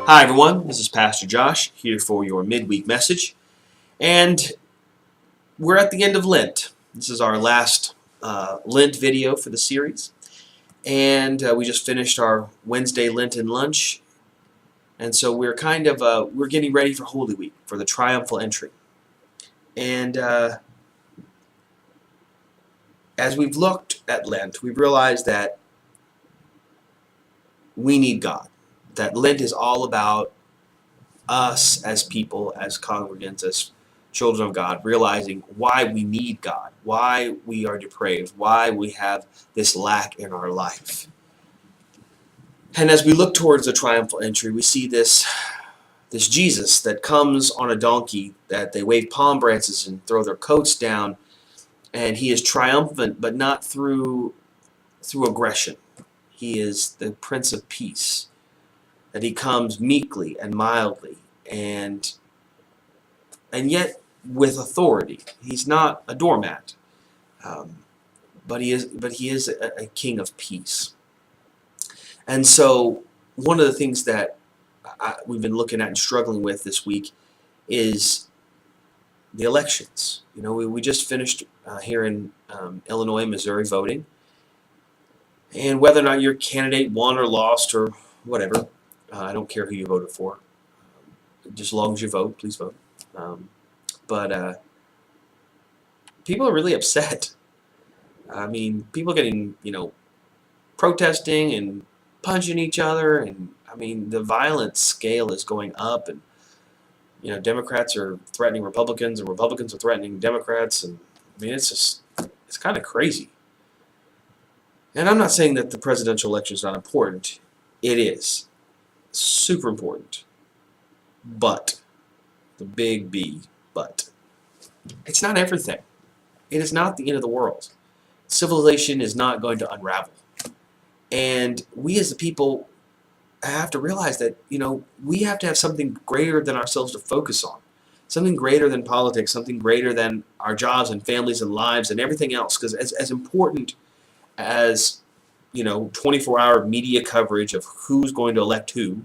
Hi everyone, this is Pastor Josh here for your midweek message, and we're at the end of Lent. This is our last Lent video for the series, and we just finished our Wednesday Lenten lunch, and so we're we're getting ready for Holy Week, for the triumphal entry. And as we've looked at Lent, we've realized that we need God. That Lent is all about us as people, as congregants, as children of God, realizing why we need God, why we are depraved, why we have this lack in our life. And as we look towards the triumphal entry, we see this Jesus that comes on a donkey, that they wave palm branches and throw their coats down, and he is triumphant, but not through aggression. He is the Prince of Peace. That he comes meekly and mildly, and yet with authority. He's not a doormat, but he is a king of peace. And so one of the things that we've been looking at and struggling with this week is the elections. You know, we just finished here in Illinois, Missouri voting, and whether or not your candidate won or lost or whatever. I don't care who you voted for. Just as long as you vote, please vote. But people are really upset. I mean, people getting, protesting and punching each other. And, I mean, the violence scale is going up. And, Democrats are threatening Republicans and Republicans are threatening Democrats. And, I mean, it's kind of crazy. And I'm not saying that the presidential election is not important. It is. Super important, but the big B, but it's not everything. It is not the end of the world. Civilization is not going to unravel, and we as the people have to realize that we have to have something greater than ourselves to focus on, something greater than politics, something greater than our jobs and families and lives and everything else. Because as important as 24-hour media coverage of who's going to elect who,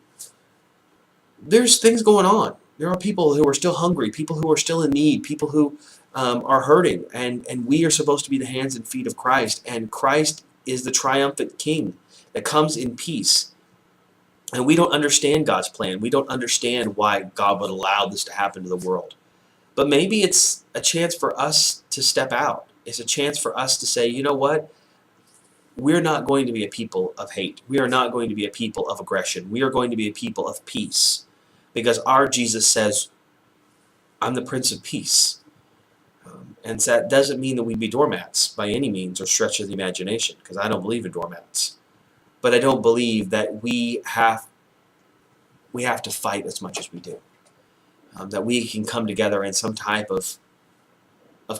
there's things going on. There are people who are still hungry, people who are still in need, people who are hurting, and we are supposed to be the hands and feet of Christ, and Christ is the triumphant King that comes in peace. And we don't understand God's plan. We don't understand why God would allow this to happen to the world. But maybe it's a chance for us to step out. It's a chance for us to say, you know what? We're not going to be a people of hate. We are not going to be a people of aggression. We are going to be a people of peace. Because our Jesus says, I'm the Prince of Peace. And so that doesn't mean that we be doormats by any means or stretch of the imagination, because I don't believe in doormats. But I don't believe that we have to fight as much as we do. That we can come together in some type of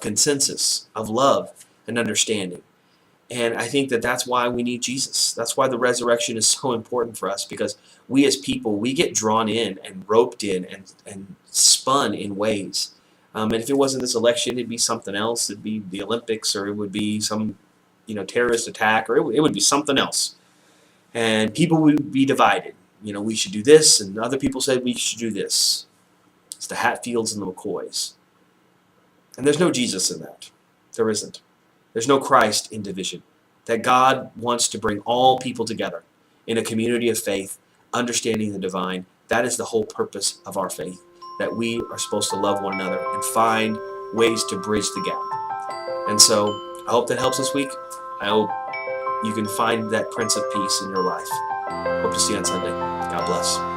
consensus, of love and understanding. And I think that that's why we need Jesus. That's why the resurrection is so important for us, because we as people, we get drawn in and roped in and spun in ways. And if it wasn't this election, it'd be something else. It'd be the Olympics, or it would be some terrorist attack, or it would be something else. And people would be divided. We should do this, and other people said we should do this. It's the Hatfields and the McCoys. And there's no Jesus in that. There isn't. There's no Christ in division. That God wants to bring all people together in a community of faith, understanding the divine. That is the whole purpose of our faith. That we are supposed to love one another and find ways to bridge the gap. And so I hope that helps this week. I hope you can find that Prince of Peace in your life. Hope to see you on Sunday. God bless.